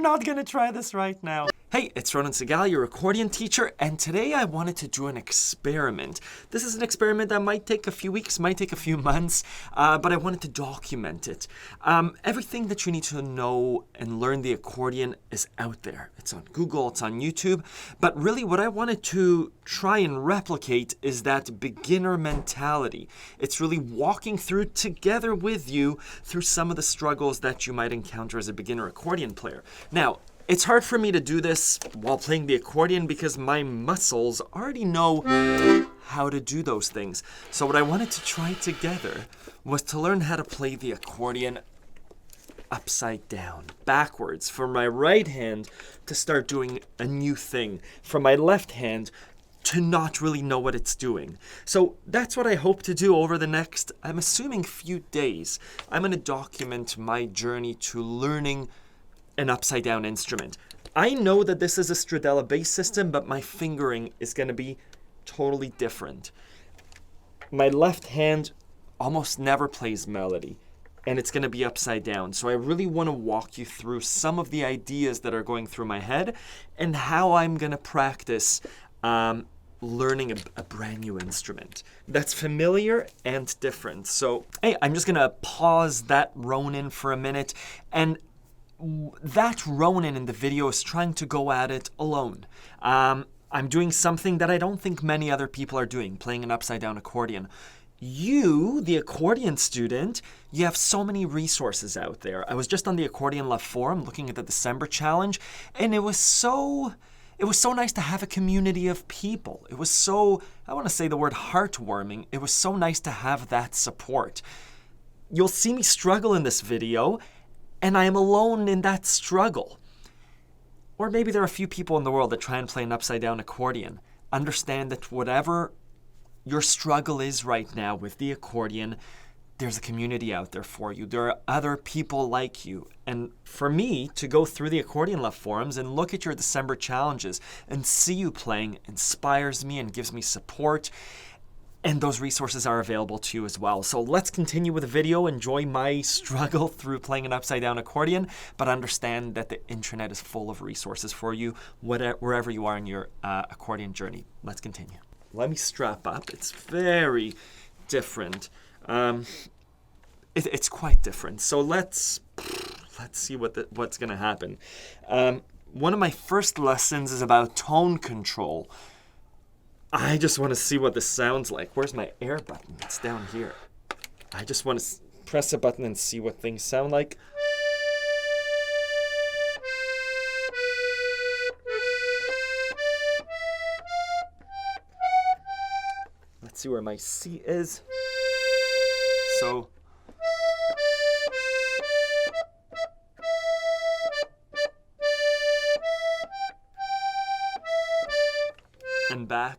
not gonna try this right now. Hey, it's Ronan Segal, your accordion teacher, and today I wanted to do an experiment. This is an experiment that might take a few weeks, might take a few months, but I wanted to document it. Everything that you need to know and learn the accordion is out there. It's on Google, it's on YouTube, but really what I wanted to try and replicate is that beginner mentality. It's really walking through together with you through some of the struggles that you might encounter as a beginner accordion player. Now, it's hard for me to do this while playing the accordion because my muscles already know how to do those things. So what I wanted to try together was to learn how to play the accordion upside down, backwards, for my right hand to start doing a new thing, for my left hand to not really know what it's doing. So that's what I hope to do over the next, I'm assuming, few days. I'm going to document my journey to learning an upside down instrument. I know that this is a Stradella bass system, but my fingering is going to be totally different. My left hand almost never plays melody, and it's going to be upside down. So I really want to walk you through some of the ideas that are going through my head and how I'm going to practice learning a brand new instrument that's familiar and different. So, hey, I'm just going to pause that Ronin for a minute, and that Ronin in the video is trying to go at it alone. I'm doing something that I don't think many other people are doing, playing an upside down accordion. You, the accordion student, you have so many resources out there. I was just on the Accordion Love forum looking at the December challenge, and it was so nice to have a community of people. It was so, I want to say the word heartwarming. It was so nice to have that support. You'll see me struggle in this video, and I am alone in that struggle. Or maybe there are a few people in the world that try and play an upside down accordion. Understand that whatever your struggle is right now with the accordion, there's a community out there for you. There are other people like you. And for me to go through the Accordion Love forums and look at your December challenges and see you playing inspires me and gives me support. And those resources are available to you as well. So let's continue with the video, enjoy my struggle through playing an upside down accordion, but understand that the internet is full of resources for you, wherever you are in your accordion journey. Let's continue. Let me strap up. It's very different. It's quite different. So let's see what's going to happen. One of my first lessons is about tone control. I just want to see what this sounds like. Where's my air button? It's down here. I just want to press a button and see what things sound like. Let's see where my C is. So, and back.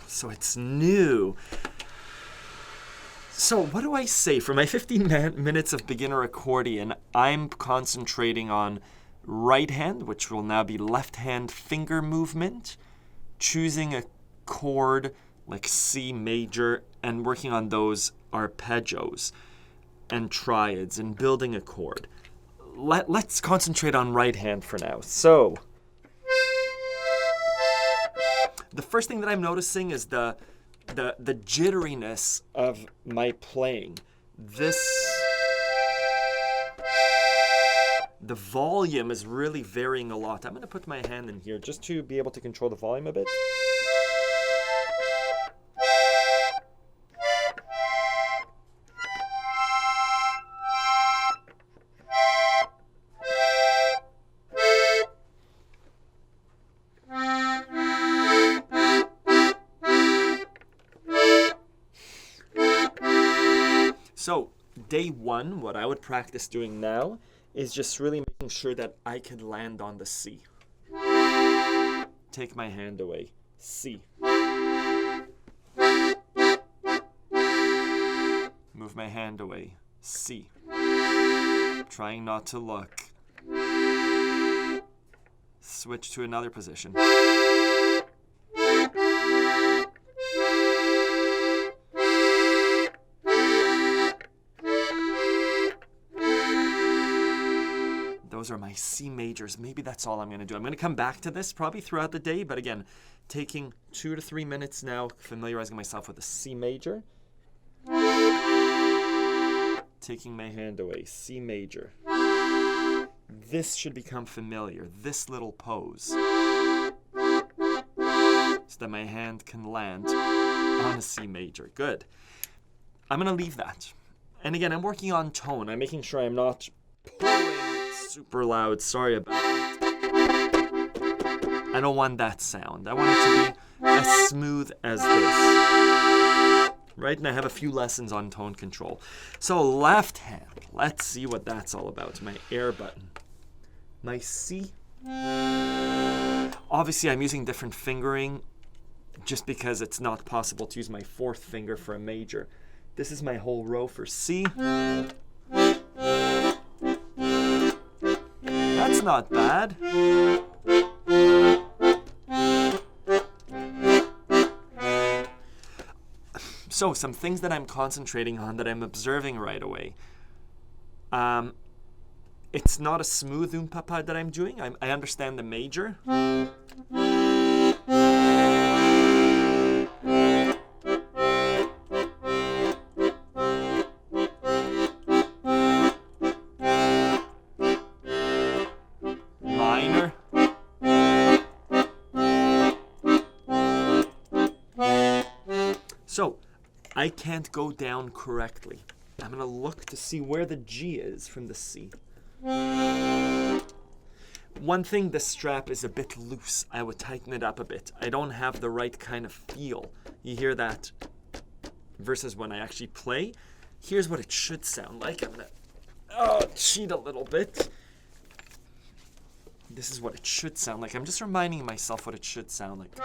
So it's new. So what do I say? For my 15 minutes of beginner accordion, I'm concentrating on right hand, which will now be left hand finger movement, choosing a chord like C major and working on those arpeggios and triads and building a chord. Let's concentrate on right hand for now. So the first thing that I'm noticing is the jitteriness of my playing. The volume is really varying a lot. I'm going to put my hand in here just to be able to control the volume a bit. So, day one, what I would practice doing now is just really making sure that I can land on the C. Take my hand away. C. Move my hand away. C. Trying not to look. Switch to another position. those are my C majors. Maybe that's all I'm going to do. I'm going to come back to this probably throughout the day, but again, taking 2 to 3 minutes now, familiarizing myself with the C major. Taking my hand away, C major. This should become familiar, this little pose, so that my hand can land on a C major. Good. I'm going to leave that. And again, I'm working on tone. I'm making sure I'm not pulling super loud. Sorry about that. I don't want that sound. I want it to be as smooth as this. Right? And I have a few lessons on tone control. So left hand. Let's see what that's all about. My air button. My C. Obviously, I'm using different fingering just because it's not possible to use my fourth finger for a major. This is my whole row for C. That's not bad. So some things that I'm concentrating on, that I'm observing right away. It's not a smooth papa that I'm doing. I understand the major. Minor. So I can't go down correctly. I'm going to look to see where the G is from the C. One thing, the strap is a bit loose. I would tighten it up a bit. I don't have the right kind of feel. You hear that? Versus when I actually play. Here's what it should sound like. I'm going to cheat a little bit. This is what it should sound like. I'm just reminding myself what it should sound like.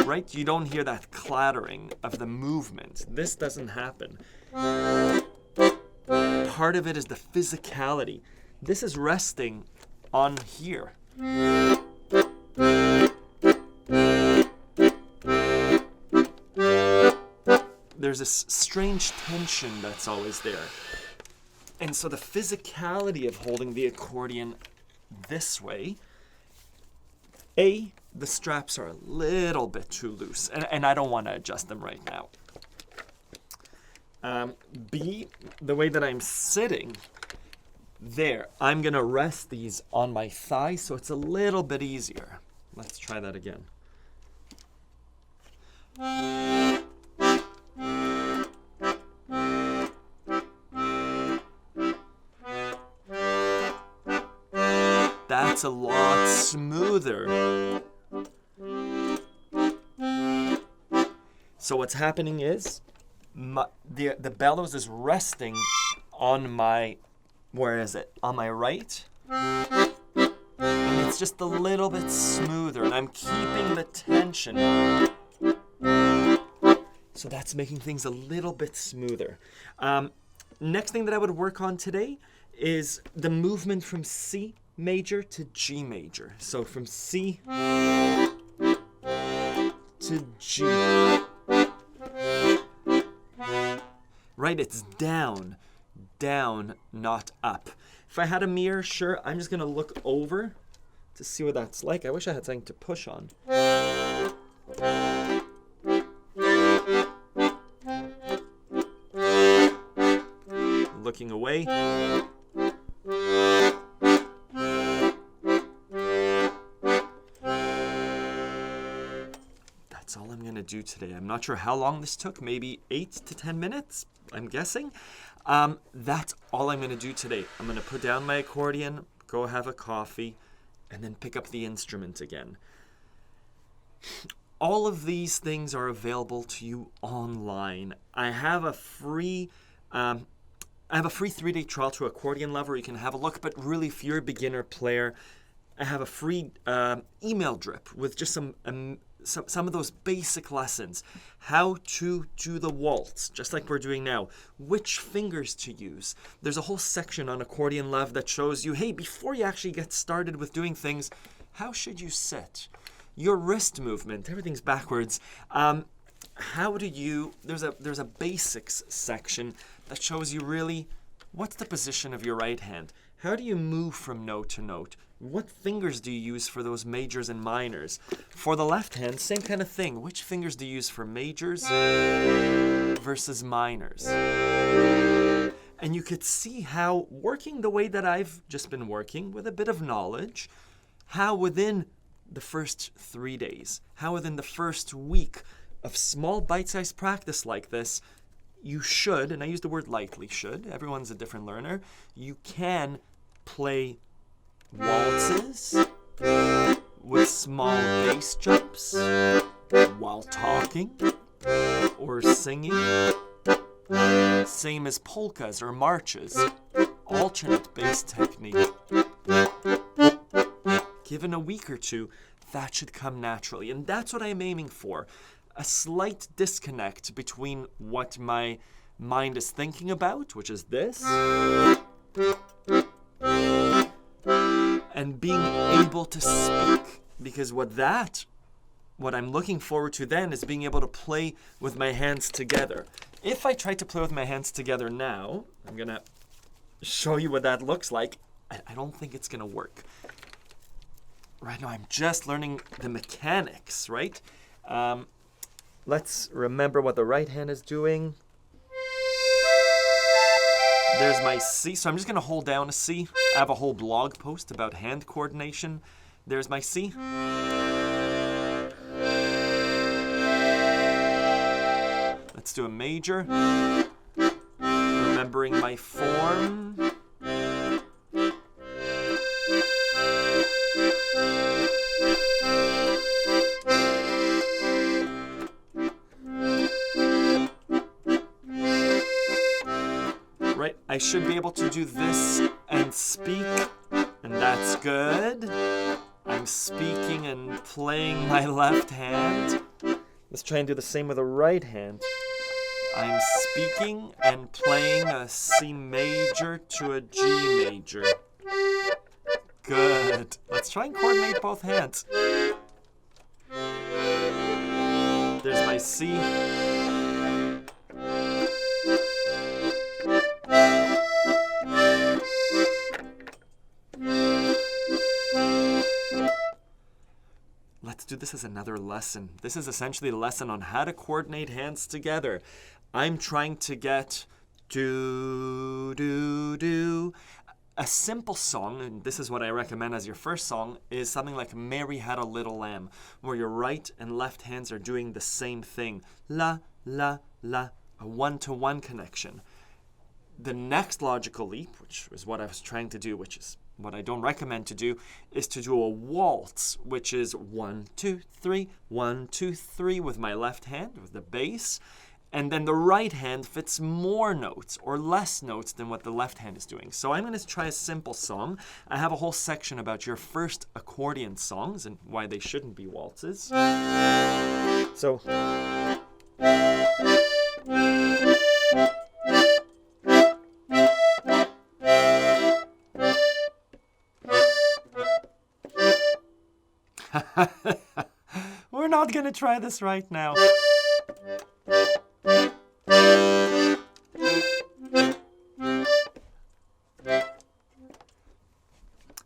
Right? You don't hear that clattering of the movement. This doesn't happen. Part of it is the physicality. This is resting on here. There's this strange tension that's always there. And so the physicality of holding the accordion this way, A, the straps are a little bit too loose, and I don't want to adjust them right now. B, the way that I'm sitting, there, I'm going to rest these on my thigh, so it's a little bit easier. Let's try that again. That's a lot smoother. So what's happening is the bellows is resting on my, where is it? On my right. And it's just a little bit smoother, and I'm keeping the tension. So that's making things a little bit smoother. Next thing that I would work on today is the movement from C major to G major. So from C to G. Right, it's down, down, not up. If I had a mirror, sure, I'm just going to look over to see what that's like. I wish I had something to push on. Looking away. That's all I'm going to do today. I'm not sure how long this took, maybe 8 to 10 minutes, I'm guessing. That's all I'm going to do today. I'm going to put down my accordion, go have a coffee, and then pick up the instrument again. All of these things are available to you online. I have a free 3-day trial to Accordion Love where you can have a look, but really if you're a beginner player, I have a free email drip with just some of those basic lessons. How to do the waltz, just like we're doing now. Which fingers to use. There's a whole section on Accordion Love that shows you, hey, before you actually get started with doing things, how should you sit? Your wrist movement, everything's backwards. How do you, there's a basics section that shows you really What's the position of your right hand? How do you move from note to note? What fingers do you use for those majors and minors? For the left hand, same kind of thing. Which fingers do you use for majors versus minors? And you could see how, working the way that I've just been working with a bit of knowledge, how within the first 3 days, how within the first week of small bite-sized practice like this, you should, and I use the word lightly, should, everyone's a different learner, you can play waltzes with small bass jumps while talking or singing. Same as polkas or marches, alternate bass technique. Given a week or two, that should come naturally. And that's what I'm aiming for. A slight disconnect between what my mind is thinking about, which is this, and being able to speak. Because what I'm looking forward to then is being able to play with my hands together. If I try to play with my hands together now, I'm going to show you what that looks like. I don't think it's going to work. Right now, I'm just learning the mechanics, right? Let's remember what the right hand is doing. There's my C. So I'm just going to hold down a C. I have a whole blog post about hand coordination. There's my C. Let's do a major. Remembering my form. Right, I should be able to do this and speak, and that's good. I'm speaking and playing my left hand. Let's try and do the same with the right hand. I'm speaking and playing a C major to a G major. Good. Let's try and coordinate both hands. There's my C. Let's do this as another lesson. This is essentially a lesson on how to coordinate hands together. I'm trying to get do, do, do. A simple song, and this is what I recommend as your first song, is something like Mary Had a Little Lamb, where your right and left hands are doing the same thing. La, la, la, a one-to-one connection. The next logical leap, which is what I was trying to do, which is what I don't recommend to do, is to do a waltz, which is 1, 2, 3, 1, 2, 3 with my left hand, with the bass. And then the right hand fits more notes or less notes than what the left hand is doing. So I'm going to try a simple song. I have a whole section about your first accordion songs and why they shouldn't be waltzes. So... We're not going to try this right now.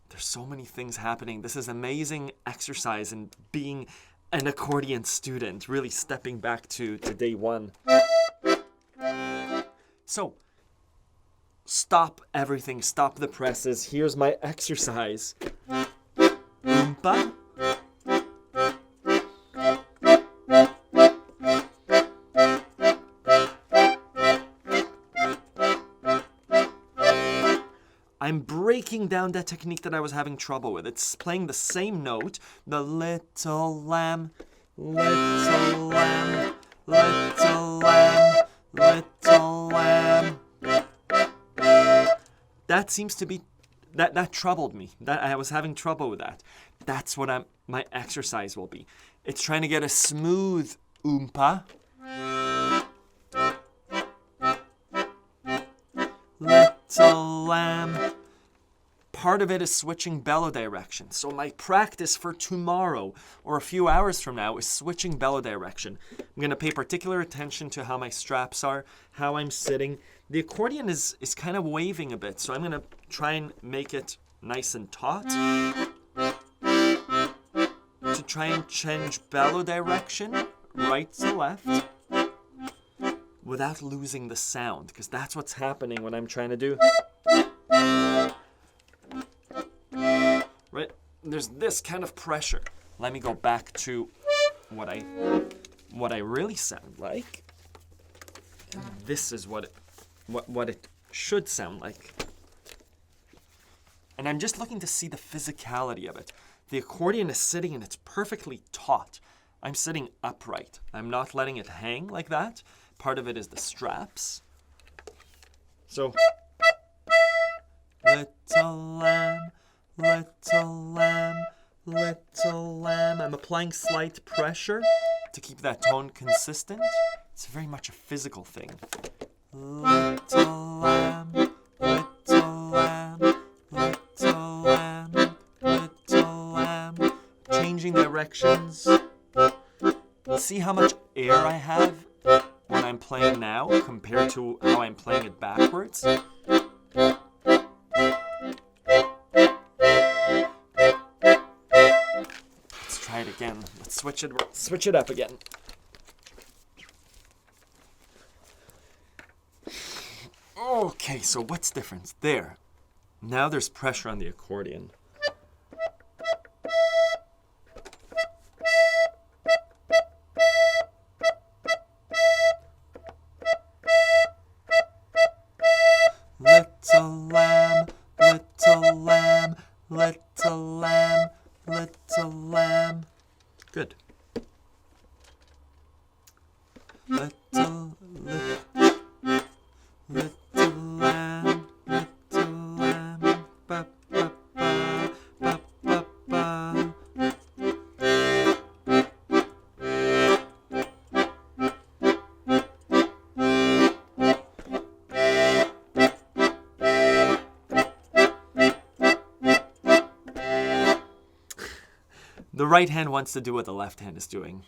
There's so many things happening. This is amazing exercise in being an accordion student, really stepping back to day one. So, stop everything, stop the presses. Here's my exercise. Oompa. I'm breaking down that technique that I was having trouble with. It's playing the same note, the little lamb, little lamb, little lamb, little lamb. That seems to be, that troubled me. That I was having trouble with that. That's what my exercise will be. It's trying to get a smooth oompa. Little lamb. Part of it is switching bellow direction. So my practice for tomorrow or a few hours from now is switching bellow direction. I'm going to pay particular attention to how my straps are, how I'm sitting. The accordion is kind of waving a bit, so I'm going to try and make it nice and taut. To try and change bellow direction, right to left, without losing the sound, because that's what's happening when I'm trying to do. Right? There's this kind of pressure. Let me go back to what I really sound like. This is what it should sound like. And I'm just looking to see the physicality of it. The accordion is sitting and it's perfectly taut. I'm sitting upright. I'm not letting it hang like that. Part of it is the straps. So, little lamb, little lamb, little lamb. I'm applying slight pressure to keep that tone consistent. It's very much a physical thing. Little lamb, little lamb, little lamb, little lamb. Changing directions. See how much air I have when I'm playing now compared to how I'm playing it backwards? Let's try it again. Let's switch it up again. Okay, so what's different? There. Now there's pressure on the accordion. Little lamb, little lamb, little lamb, little lamb. Good. Little lamb, ba ba ba, ba ba ba. The right hand wants to do what the left hand is doing.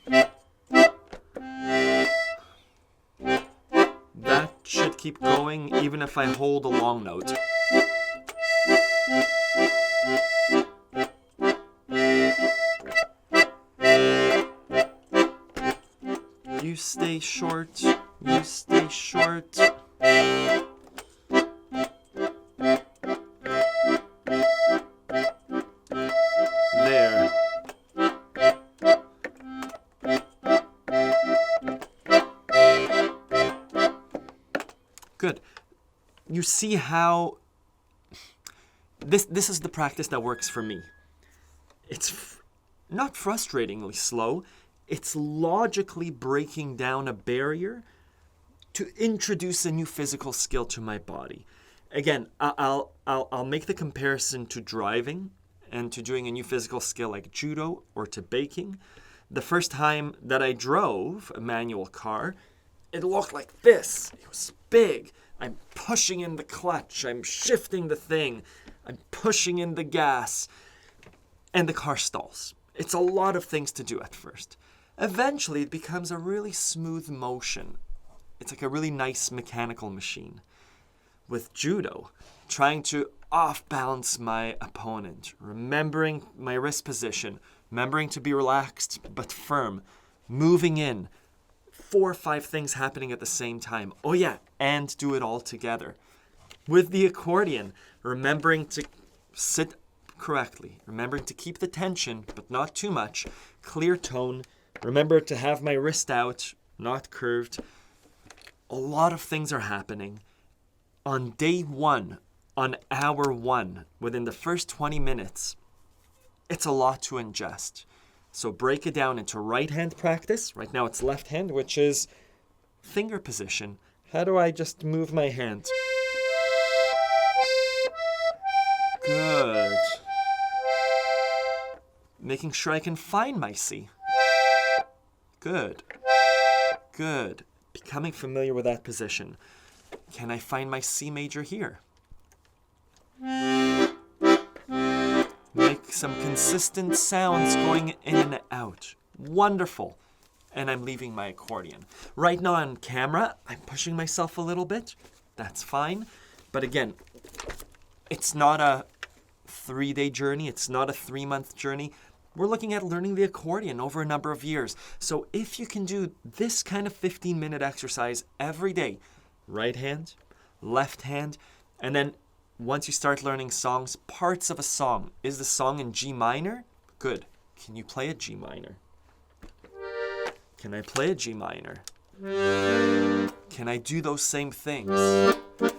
That should keep going even if I hold a long note. You stay short, you stay short. There. Good. You see how this is the practice that works for me. It's not frustratingly slow. It's logically breaking down a barrier to introduce a new physical skill to my body. Again, I'll make the comparison to driving and to doing a new physical skill like judo or to baking. The first time that I drove a manual car, it looked like this. It was big. I'm pushing in the clutch. I'm shifting the thing. I'm pushing in the gas. And the car stalls. It's a lot of things to do at first. Eventually, it becomes a really smooth motion. It's like a really nice mechanical machine. With judo, trying to off-balance my opponent, remembering my wrist position, remembering to be relaxed but firm, moving in, 4 or 5 things happening at the same time. Oh yeah, and do it all together. With the accordion, remembering to sit correctly, remembering to keep the tension, but not too much, clear tone, remember to have my wrist out, not curved. A lot of things are happening. On day 1, on hour 1, within the first 20 minutes, it's a lot to ingest. So break it down into right hand practice. Right now it's left hand, which is finger position. How do I just move my hand? Good. Making sure I can find my C. Good. Good. Becoming familiar with that position. Can I find my C major here? Make some consistent sounds going in and out. Wonderful. And I'm leaving my accordion. Right now on camera, I'm pushing myself a little bit. that's fine. But again, it's not a 3-day journey. It's not a 3-month journey. We're looking at learning the accordion over a number of years. So if you can do this kind of 15-minute exercise every day, right hand, left hand, and then once you start learning songs, parts of a song. Is the song in G minor? Good. Can you play a G minor? Can I play a G minor? Can I do those same things?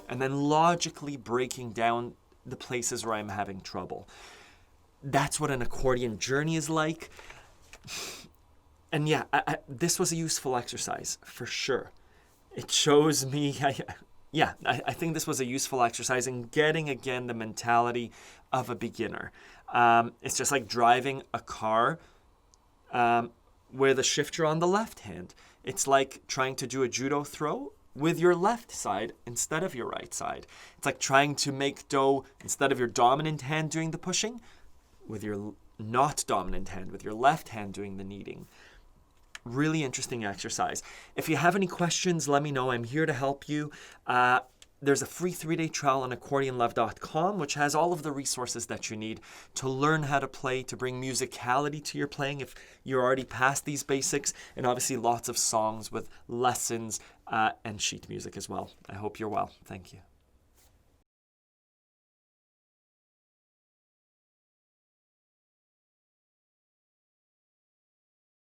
And then logically breaking down the places where I'm having trouble. That's what an accordion journey is like. And yeah, this was a useful exercise for sure. It shows me, I think this was a useful exercise in getting, again, the mentality of a beginner. It's just like driving a car where the shifter on the left hand. It's like trying to do a judo throw with your left side instead of your right side. It's like trying to make dough instead of your dominant hand doing the pushing, with your not dominant hand, with your left hand doing the kneading. Really interesting exercise. If you have any questions, let me know. I'm here to help you. There's a free 3-day trial on accordionlove.com, which has all of the resources that you need to learn how to play, to bring musicality to your playing if you're already past these basics, and obviously lots of songs with lessons and sheet music as well. I hope you're well. Thank you.